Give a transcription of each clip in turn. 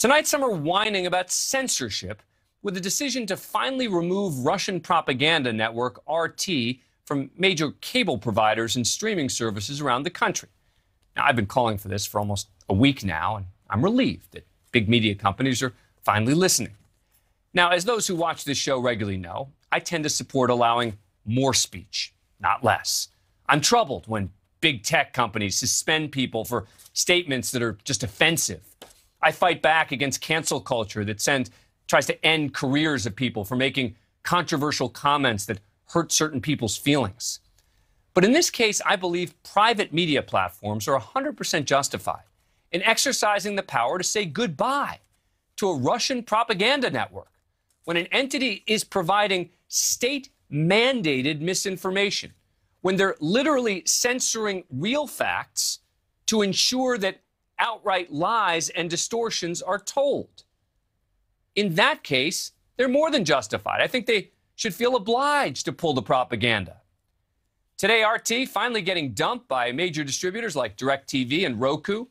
Tonight, some are whining about censorship with a decision to finally remove Russian propaganda network RT from major cable providers and streaming services around the country. Now, I've been calling for this for almost a week now, and I'm relieved that big media companies are finally listening. Now, as those who watch this show regularly know, I tend to support allowing more speech, not less. I'm troubled when big tech companies suspend people for statements that are just offensive. I fight back against cancel culture that tries to end careers of people for making controversial comments that hurt certain people's feelings. But in this case, I believe private media platforms are 100% justified in exercising the power to say goodbye to a Russian propaganda network when an entity is providing state-mandated misinformation, when they're literally censoring real facts to ensure that outright lies and distortions are told. In that case, they're more than justified. I think they should feel obliged to pull the propaganda. Today, RT finally getting dumped by major distributors like DirecTV and Roku.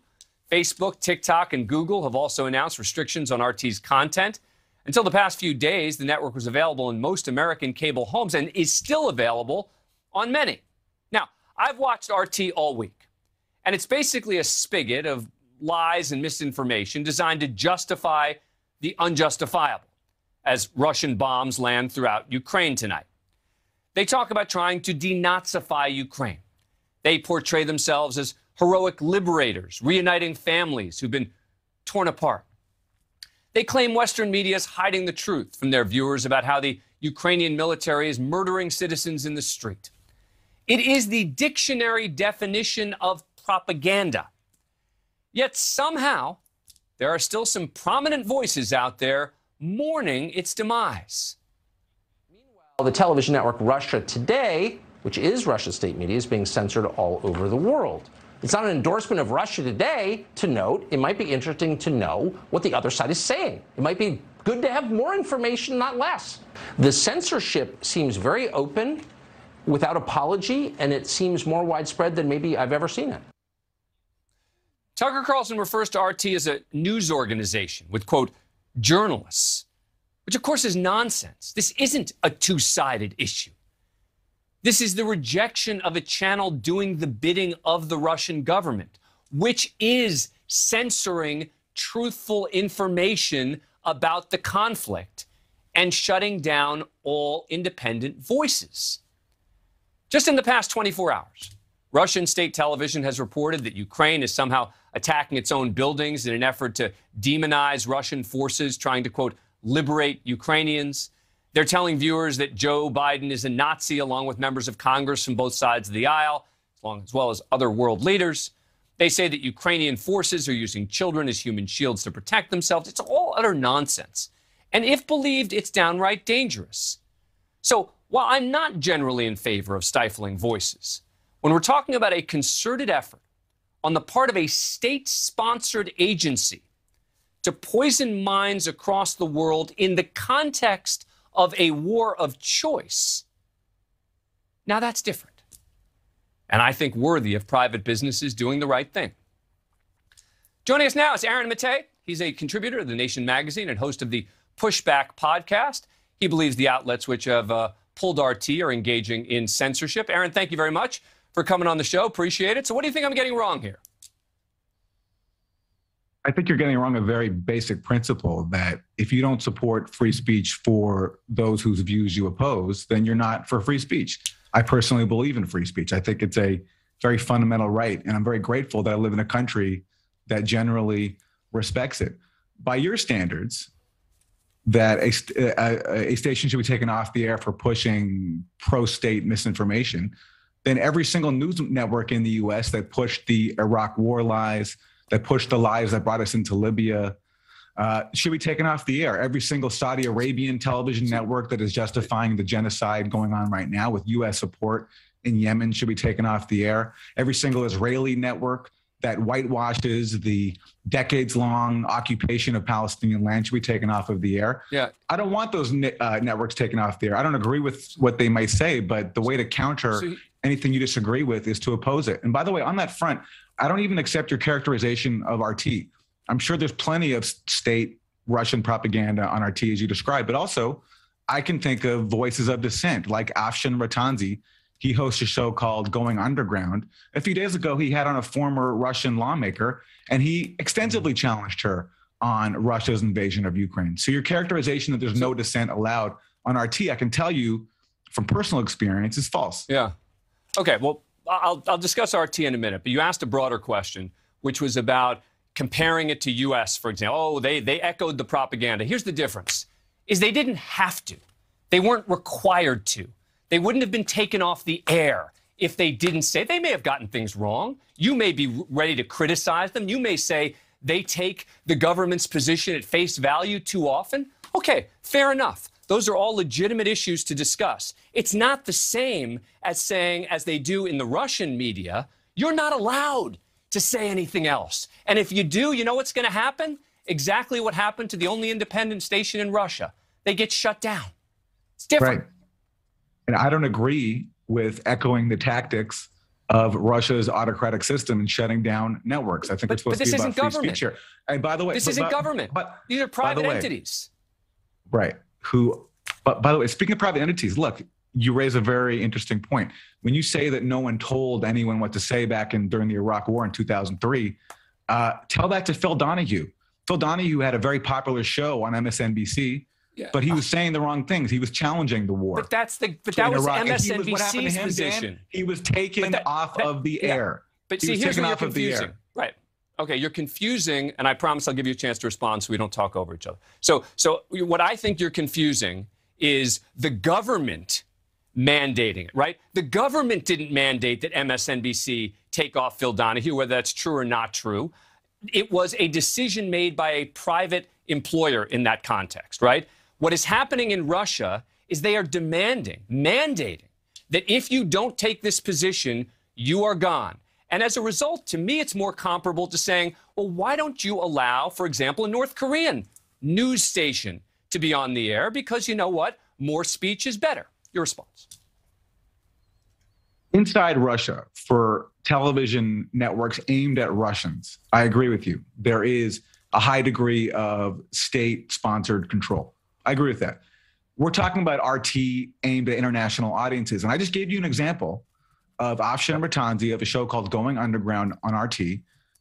Facebook, TikTok, and Google have also announced restrictions on RT's content. Until the past few days, the network was available in most American cable homes and is still available on many. Now, I've watched RT all week, and it's basically a spigot of lies and misinformation designed to justify the unjustifiable as Russian bombs land throughout Ukraine tonight. They talk about trying to denazify Ukraine. They portray themselves as heroic liberators, reuniting families who've been torn apart. They claim Western media is hiding the truth from their viewers about how the Ukrainian military is murdering citizens in the street. It is the dictionary definition of propaganda. Yet somehow, there are still some prominent voices out there mourning its demise. Meanwhile, the television network Russia Today, which is Russia's state media, is being censored all over the world. It's not an endorsement of Russia Today to note. It might be interesting to know what the other side is saying. It might be good to have more information, not less. The censorship seems very open, without apology, and it seems more widespread than maybe I've ever seen it. Tucker Carlson refers to RT as a news organization with, quote, journalists, which of course is nonsense. This isn't a two-sided issue. This is the rejection of a channel doing the bidding of the Russian government, which is censoring truthful information about the conflict and shutting down all independent voices. Just in the past 24 hours, Russian state television has reported that Ukraine is somehow attacking its own buildings in an effort to demonize Russian forces trying to, quote, liberate Ukrainians. They're telling viewers that Joe Biden is a Nazi along with members of Congress from both sides of the aisle, as well as other world leaders. They say that Ukrainian forces are using children as human shields to protect themselves. It's all utter nonsense. And if believed, it's downright dangerous. So while I'm not generally in favor of stifling voices, when we're talking about a concerted effort on the part of a state-sponsored agency to poison minds across the world in the context of a war of choice, now that's different. And I think worthy of private businesses doing the right thing. Joining us now is Aaron Maté. He's a contributor to The Nation magazine and host of the Pushback podcast. He believes the outlets which have pulled RT are engaging in censorship. Aaron, thank you very much for coming on the show. Appreciate it. So what do you think I'm getting wrong here? I think you're getting wrong a very basic principle that if you don't support free speech for those whose views you oppose, then you're not for free speech. I personally believe in free speech. I think it's a very fundamental right, and I'm very grateful that I live in a country that generally respects it. By your standards, that a station should be taken off the air for pushing pro-state misinformation, then every single news network in the U.S. that pushed the Iraq war lies, that pushed the lies that brought us into Libya, should be taken off the air. Every single Saudi Arabian television network that is justifying the genocide going on right now with U.S. support in Yemen should be taken off the air. Every single Israeli network that whitewashes the decades-long occupation of Palestinian land should be taken off of the air. Yeah. I don't want those networks taken off the air. I don't agree with what they might say, but the way to counter anything you disagree with is to oppose it. And by the way, on that front, I don't even accept your characterization of RT. I'm sure there's plenty of state Russian propaganda on RT as you described, but also I can think of voices of dissent like Afshin Ratanzi. He hosts a show called Going Underground. A few days ago, he had on a former Russian lawmaker, and he extensively challenged her on Russia's invasion of Ukraine. So your characterization that there's no dissent allowed on RT, I can tell you from personal experience, is false. Yeah. Okay, well, I'll discuss RT in a minute, but you asked a broader question, which was about comparing it to U.S., for example. Oh, they echoed the propaganda. Here's the difference, is they didn't have to. They weren't required to. They wouldn't have been taken off the air if they didn't say. They may have gotten things wrong. You may be ready to criticize them. You may say they take the government's position at face value too often. Okay, fair enough. Those are all legitimate issues to discuss. It's not the same as saying, as they do in the Russian media, you're not allowed to say anything else. And if you do, you know what's going to happen? Exactly what happened to the only independent station in Russia. They get shut down. It's different. Right. And I don't agree with echoing the tactics of Russia's autocratic system and shutting down networks. I think it's supposed to be about free speech here. And by the way, this isn't government. But these are private entities. Right. But by the way, speaking of private entities, look, you raise a very interesting point. When you say that no one told anyone what to say back during the Iraq War in 2003, tell that to Phil Donahue. Phil Donahue had a very popular show on MSNBC. Yeah. But he was saying the wrong things. He was challenging the war. But that was MSNBC's position. Dan, he was taken off of the air. But see, here's where you're confusing. Right. Okay, you're confusing, and I promise I'll give you a chance to respond so we don't talk over each other. So what I think you're confusing is the government mandating it, right? The government didn't mandate that MSNBC take off Phil Donahue, whether that's true or not true. It was a decision made by a private employer in that context, right? What is happening in Russia is they are mandating that if you don't take this position, you are gone. And as a result, to me, it's more comparable to saying, well, why don't you allow, for example, a North Korean news station to be on the air? Because you know what? More speech is better. Your response. Inside Russia, for television networks aimed at Russians, I agree with you. There is a high degree of state-sponsored control. I agree with that. We're talking about RT aimed at international audiences. And I just gave you an example of Afshin Ratanzi of a show called Going Underground on RT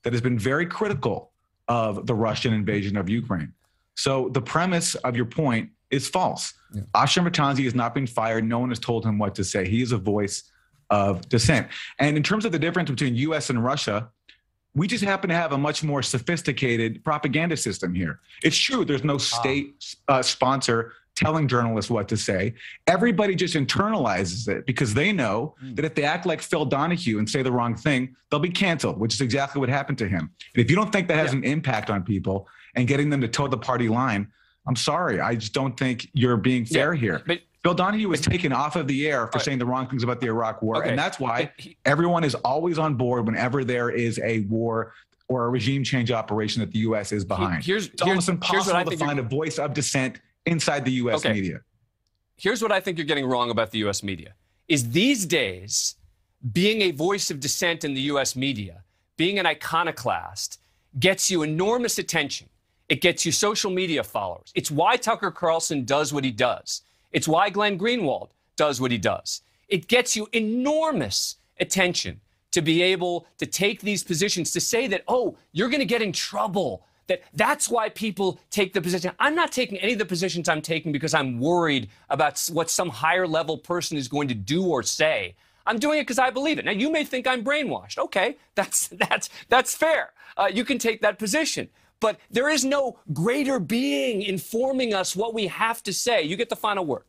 that has been very critical of the Russian invasion of Ukraine. So the premise of your point is false. Yeah. Afshin Ratanzi has not been fired. No one has told him what to say. He is a voice of dissent. And in terms of the difference between U.S. and Russia, we just happen to have a much more sophisticated propaganda system here. It's true, there's no state sponsor telling journalists what to say. Everybody just internalizes it because they know that if they act like Phil Donahue and say the wrong thing, they'll be canceled, which is exactly what happened to him. And if you don't think that has an impact on people and getting them to toe the party line, I'm sorry, I just don't think you're being fair here. But Phil Donahue was taken off of the air for saying the wrong things about the Iraq War. Okay. And that's why everyone is always on board whenever there is a war or a regime change operation that the U.S. is behind. It's almost impossible to find a voice of dissent inside the U.S. media. Here's what I think you're getting wrong about the U.S. media, is these days, being a voice of dissent in the U.S. media, being an iconoclast, gets you enormous attention. It gets you social media followers. It's why Tucker Carlson does what he does. It's why Glenn Greenwald does what he does. It gets you enormous attention to be able to take these positions, to say that, oh, you're going to get in trouble, that's why people take the position. I'm not taking any of the positions I'm taking because I'm worried about what some higher level person is going to do or say. I'm doing it because I believe it. Now, you may think I'm brainwashed. Okay, that's fair. You can take that position. But there is no greater being informing us what we have to say. You get the final word.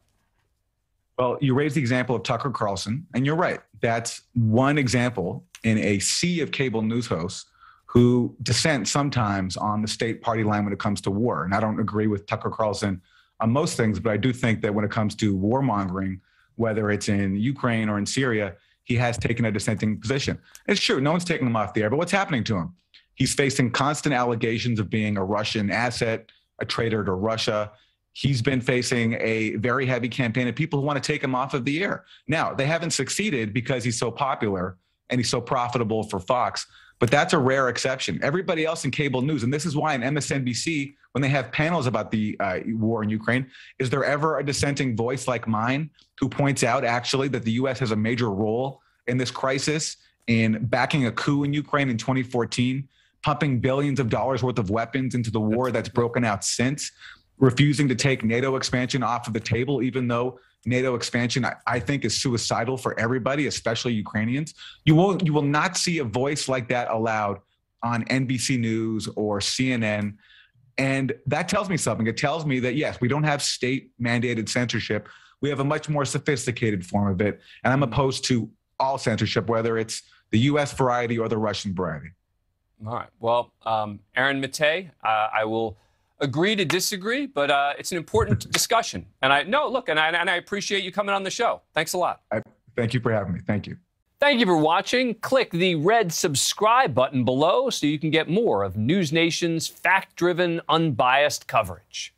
Well, you raised the example of Tucker Carlson, and you're right. That's one example in a sea of cable news hosts who dissent sometimes on the state party line when it comes to war. And I don't agree with Tucker Carlson on most things, but I do think that when it comes to warmongering, whether it's in Ukraine or in Syria, he has taken a dissenting position. It's true, no one's taking him off the air, but what's happening to him? He's facing constant allegations of being a Russian asset, a traitor to Russia. He's been facing a very heavy campaign of people who want to take him off of the air. Now, they haven't succeeded because he's so popular and he's so profitable for Fox. But that's a rare exception. Everybody else in cable news, and this is why in MSNBC, when they have panels about the war in Ukraine, is there ever a dissenting voice like mine who points out actually that the U.S. has a major role in this crisis in backing a coup in Ukraine in 2014, pumping billions of dollars worth of weapons into the war that's broken out since, refusing to take NATO expansion off of the table, even though NATO expansion, I think, is suicidal for everybody, especially Ukrainians. You will not see a voice like that allowed on NBC News or CNN. And that tells me something. It tells me that, yes, we don't have state-mandated censorship. We have a much more sophisticated form of it. And I'm opposed to all censorship, whether it's the U.S. variety or the Russian variety. All right. Well, Aaron Maté, I will agree to disagree, but it's an important discussion. And I appreciate you coming on the show. Thanks a lot. Thank you for having me. Thank you. Thank you for watching. Click the red subscribe button below so you can get more of NewsNation's fact-driven, unbiased coverage.